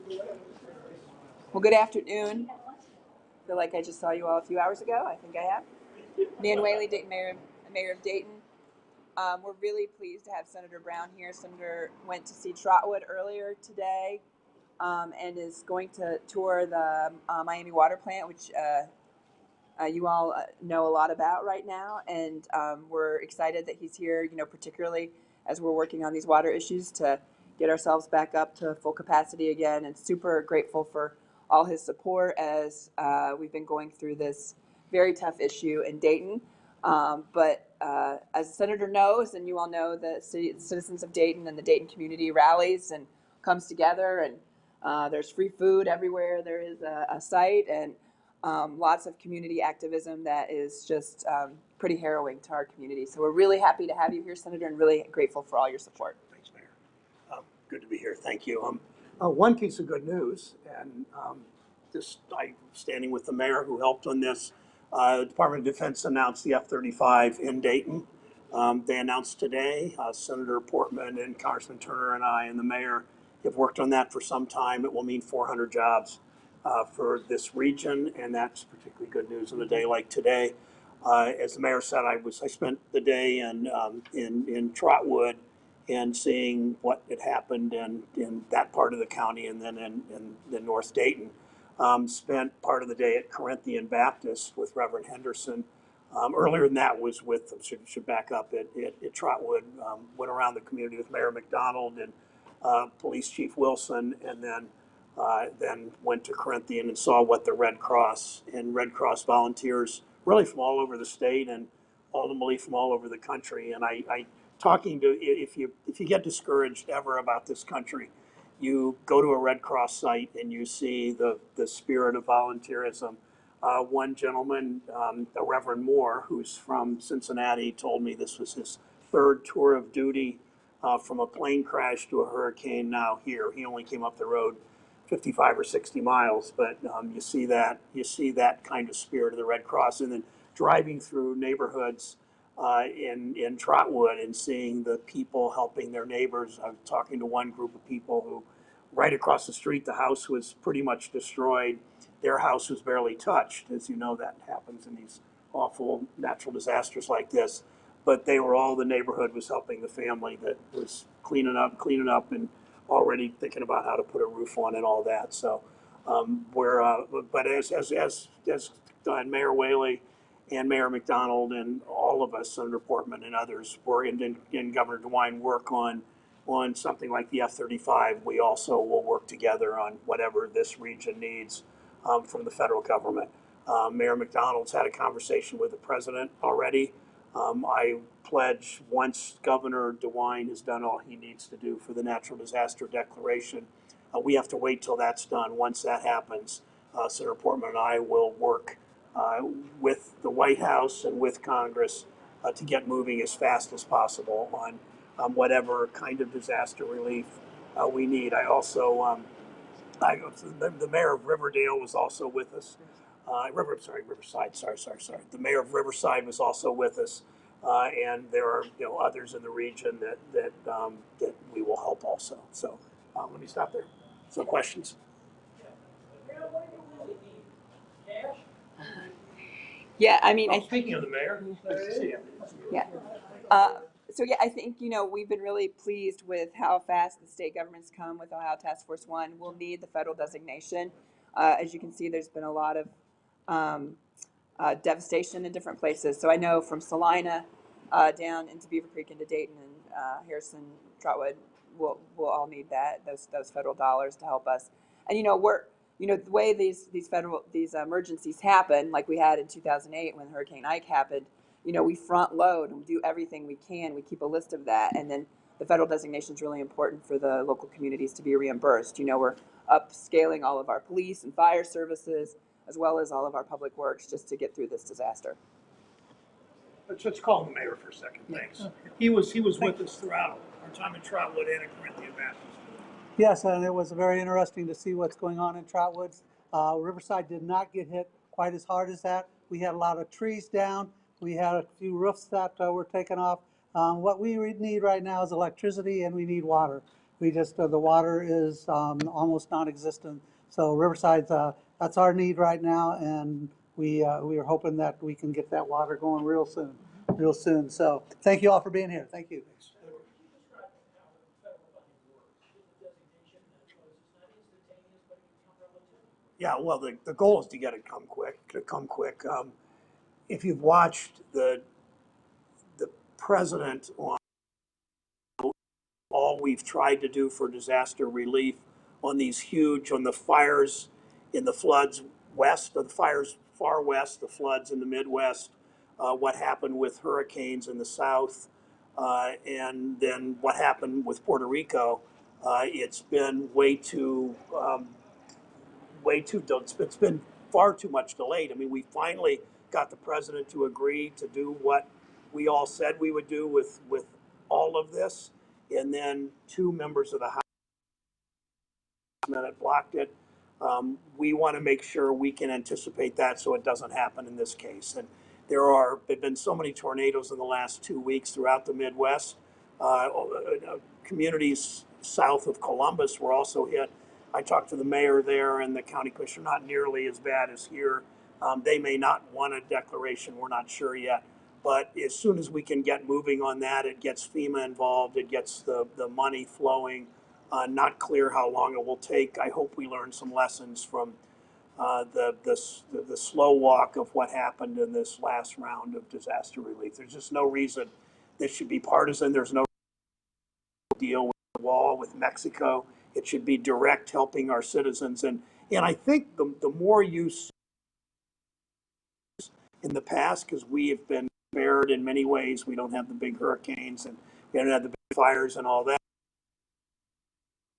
Well, good afternoon. I feel like I just saw you all a few hours ago. I think I have. Nan Whaley, Dayton Mayor of Dayton. We're really pleased to have Senator Brown here. Senator went to see Trotwood earlier today and is going to tour the Miami water plant, which you all know a lot about right now. And we're excited that he's here, particularly as we're working on these water issues to get ourselves back up to full capacity again, and super grateful for all his support as we've been going through this very tough issue in Dayton. But as the senator knows, and you all know, the citizens of Dayton and the Dayton community rallies and comes together, and there's free food everywhere there is a site, and lots of community activism that is just pretty harrowing to our community. So we're really happy to have you here, Senator, and really grateful for all your support. Thanks, Mayor. Good to be here. Thank you. One piece of good news, and I'm standing with the mayor who helped on this. The Department of Defense announced the F-35 in Dayton. They announced today, Senator Portman and Congressman Turner and I and the mayor have worked on that for some time. It will mean 400 jobs for this region, and that's particularly good news on a day like today. As the mayor said, I spent the day in Trotwood and seeing what had happened in that part of the county, and then in North Dayton. Spent part of the day at Corinthian Baptist with Reverend Henderson. Earlier than that was with, should back up, at Trotwood. Went around the community with Mayor McDonald and Police Chief Wilson, and then went to Corinthian and saw what the Red Cross and Red Cross volunteers, really from all over the state and ultimately from all over the country. And I talking to, if you get discouraged ever about this country, you go to a Red Cross site and you see the spirit of volunteerism. One gentleman, a Reverend Moore, who's from Cincinnati, told me this was his third tour of duty from a plane crash to a hurricane now here. He only came up the road 55 or 60 miles, but you see that kind of spirit of the Red Cross. And then driving through neighborhoods in Trotwood and seeing the people helping their neighbors. I was talking to one group of people who, right across the street, the house was pretty much destroyed. Their house was barely touched. As you know, that happens in these awful natural disasters like this. But the neighborhood was helping the family that was cleaning up and already thinking about how to put a roof on and all that. So but as Mayor Whaley and Mayor McDonald and all of us, Senator Portman and others, were in Governor DeWine work on something like the F-35, we also will work together on whatever this region needs from the federal government. Mayor McDonald's had a conversation with the president already. I pledge, once Governor DeWine has done all he needs to do for the natural disaster declaration, we have to wait till that's done. Once that happens, Senator Portman and I will work with the White House and with Congress to get moving as fast as possible on whatever kind of disaster relief we need. I also, the mayor of Riverdale was also with us. Riverside. Sorry. The mayor of Riverside was also with us, and there are others in the region that we will help also. So let me stop there. So questions. Yeah, I mean, Speaking of the mayor, nice to see you. Yeah. So yeah, I think we've been really pleased with how fast the state governments come with Ohio Task Force One. We'll need the federal designation. As you can see, there's been a lot of devastation in different places. So I know from Salina down into Beaver Creek into Dayton and Harrison, Trotwood, we'll all need those federal dollars to help us. And the way these emergencies happen, like we had in 2008 when Hurricane Ike happened, we front load and do everything we can. We keep a list of that, and then the federal designation is really important for the local communities to be reimbursed. We're upscaling all of our police and fire services, as well as all of our public works, just to get through this disaster. Let's call the mayor for a second. Thanks. He was with us throughout our time in Trotwood and at Corinthian Baptist. Yes, and it was very interesting to see what's going on in Trotwood. Riverside did not get hit quite as hard as that. We had a lot of trees down. We had a few roofs that were taken off. What we need right now is electricity, and we need water. We just, the water is almost non-existent. So Riverside's, that's our need right now, and we are hoping that we can get that water going real soon, real soon. So thank you all for being here. Thank you. Yeah, well, the goal is to get it to come quick. If you've watched the president on all we've tried to do for disaster relief on these huge, on the fires in the floods west, or the fires far west, the floods in the Midwest, what happened with hurricanes in the South, and then what happened with Puerto Rico, it's been it's been far too much delayed. I mean, we finally got the president to agree to do what we all said we would do with all of this, and then two members of the House that blocked it. We want to make sure we can anticipate that so it doesn't happen in this case. And there've been so many tornadoes in the last 2 weeks throughout the Midwest. Communities south of Columbus were also hit. I talked to the mayor there and the county commissioner, not nearly as bad as here. They may not want a declaration, we're not sure yet. But as soon as we can get moving on that, it gets FEMA involved, it gets the money flowing. Not clear how long it will take. I hope we learn some lessons from the slow walk of what happened in this last round of disaster relief. There's just no reason this should be partisan. There's no deal with the wall with Mexico. It should be direct, helping our citizens. And I think the more you see in the past, because we have been spared in many ways, we don't have the big hurricanes and we don't have the big fires and all that.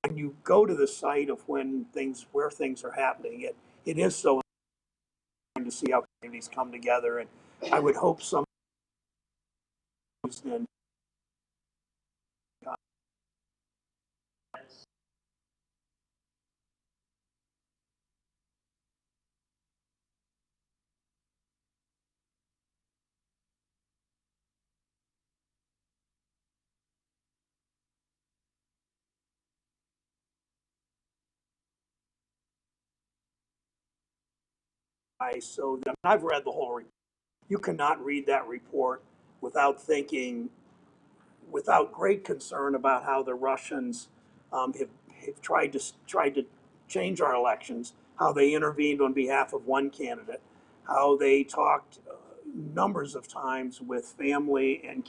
When you go to the site of where things are happening, it is so important to see how communities come together. And I would hope some and I've read the whole report. You cannot read that report without thinking, without great concern about how the Russians have tried to change our elections, how they intervened on behalf of one candidate, how they talked numbers of times with family and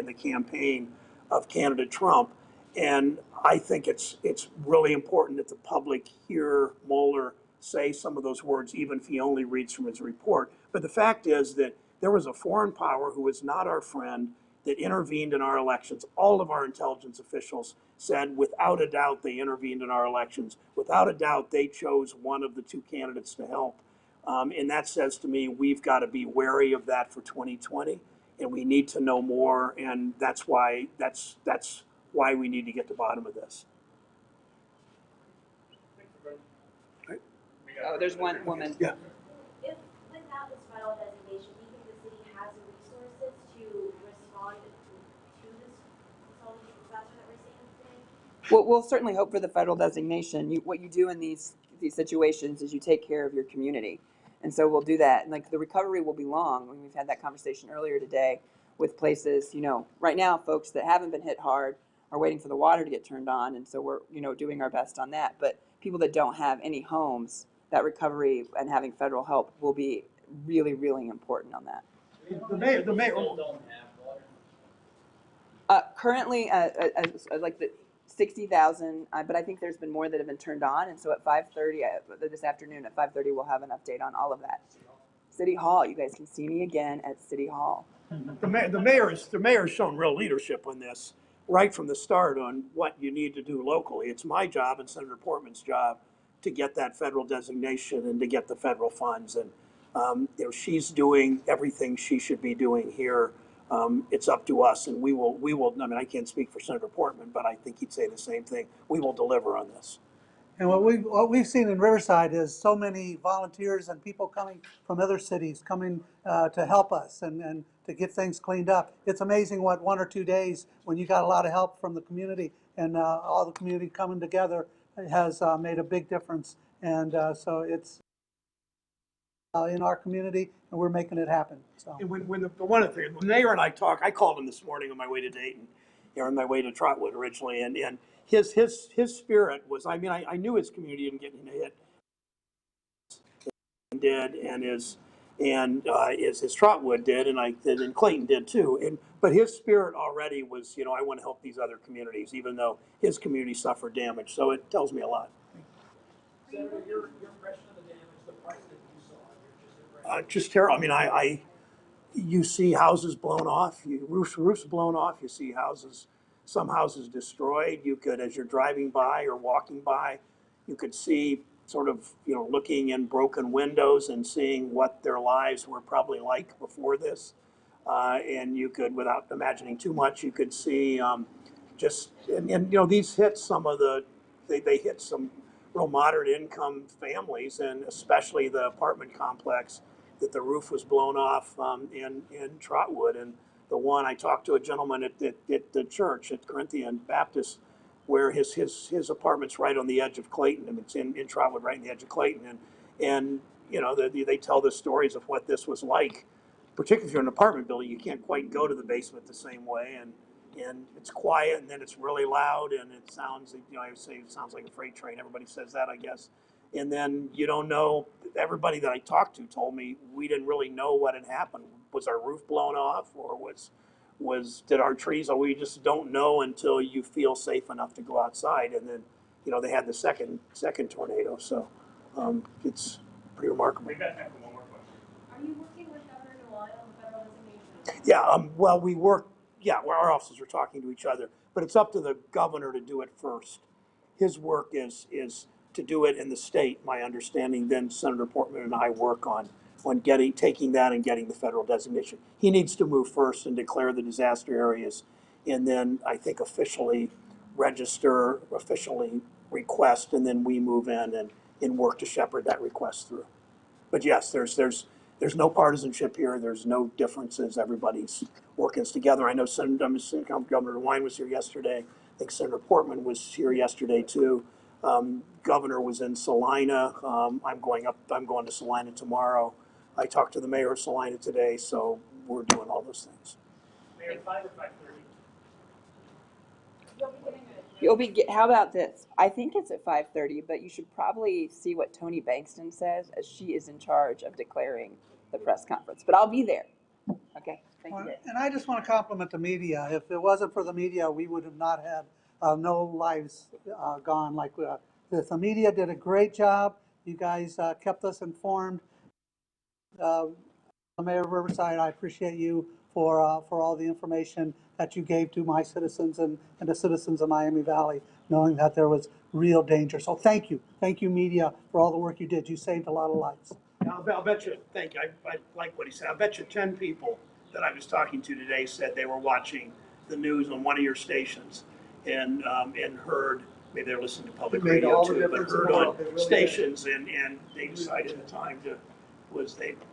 the campaign of candidate Trump. And I think it's really important that the public hear Mueller say some of those words, even if he only reads from his report. But the fact is that there was a foreign power who was not our friend that intervened in our elections. All of our intelligence officials said without a doubt they intervened in our elections. Without a doubt they chose one of the two candidates to help. And that says to me we've got to be wary of that for 2020, and we need to know more. And that's why we need to get to the bottom of this. Right. Oh, there's one woman. Yeah. If without this federal designation, do you think the city has the resources to respond to this disaster that we're seeing today? Well, we'll certainly hope for the federal designation. What you do in these situations is you take care of your community, and so we'll do that. And like the recovery will be long. I mean, we've had that conversation earlier today with places. Right now, folks that haven't been hit hard are waiting for the water to get turned on, and so we're doing our best on that. But people that don't have any homes, that recovery and having federal help will be really, really important on that. The mayor. Currently, like the 60,000, but I think there's been more that have been turned on, and so at 5:30 this afternoon at 5:30 we'll have an update on all of that. City Hall, you guys can see me again at City Hall. The mayor has shown real leadership on this right from the start on what you need to do locally. It's my job and Senator Portman's job to get that federal designation and to get the federal funds. And she's doing everything she should be doing here. It's up to us, and we will. I mean, I can't speak for Senator Portman, but I think he'd say the same thing. We will deliver on this. And what we've seen in Riverside is so many volunteers and people coming from other cities coming to help us and to get things cleaned up. It's amazing what 1 or 2 days, when you got a lot of help from the community, and all the community coming together has made a big difference. And so it's in our community, and we're making it happen. So. And when the one of the things, when the mayor and I talk, I called him this morning on my way to Dayton, on my way to Trotwood originally, and his spirit was, I mean, I knew his community didn't get hit, did, and his Trotwood did, and Clayton did too. But his spirit already was, I want to help these other communities, even though his community suffered damage. So it tells me a lot. Senator, your impression of the damage, the part that you saw, Just terrible. I mean, you see houses blown off, roofs blown off. You see some houses destroyed. You could, as you're driving by or walking by, you could see sort of, looking in broken windows and seeing what their lives were probably like before this. And you could, without imagining too much, you could see these hit they hit some real moderate income families, and especially the apartment complex that the roof was blown off in Trotwood. And the one, I talked to a gentleman at the church at Corinthian Baptist, where his apartment's right on the edge of Clayton, and it's in Trotwood, right on the edge of Clayton. And they tell the stories of what this was like. Particularly if you're in an apartment building, you can't quite go to the basement the same way, and it's quiet, and then it's really loud, and it sounds, I would say it sounds like a freight train. Everybody says that, I guess. And then you don't know. Everybody that I talked to told me we didn't really know what had happened. Was our roof blown off, or did our trees? Or we just don't know until you feel safe enough to go outside. And then, they had the second tornado, so it's pretty remarkable. We got time for one more question. Are you working with Governor DeWine on the federal designation? Yeah, well, we work, our offices are talking to each other, but it's up to the governor to do it first. His work is to do it in the state, my understanding. Then Senator Portman and I work on taking that and getting the federal designation. He needs to move first and declare the disaster areas, and then I think officially request, and then we move in and work to shepherd that request through. But yes, there's no partisanship here. There's no differences. Everybody's working together. I know Governor DeWine was here yesterday. I think Senator Portman was here yesterday too. Governor was in Salina. I'm going to Salina tomorrow. I talked to the mayor of Salina today, so we're doing all those things. Mayor, 5 or 5:30? How about this? I think it's at 5:30, but you should probably see what Tony Bankston says, as she is in charge of declaring the press conference. But I'll be there. Okay, thank you. And I just want to compliment the media. If it wasn't for the media, we would have not had no lives gone like this. The media did a great job. You guys kept us informed. Mayor of Riverside, I appreciate you for all the information that you gave to my citizens and the citizens of Miami Valley, knowing that there was real danger. So thank you, media, for all the work you did. You saved a lot of lives. I'll bet you. Thank you. I like what he said. I bet you 10 people that I was talking to today said they were watching the news on one of your stations and heard. Maybe they're listening to public radio too, but heard on stations, and they decided at the time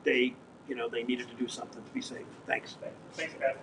they needed to do something to be safe. Thanks. Thanks, guys.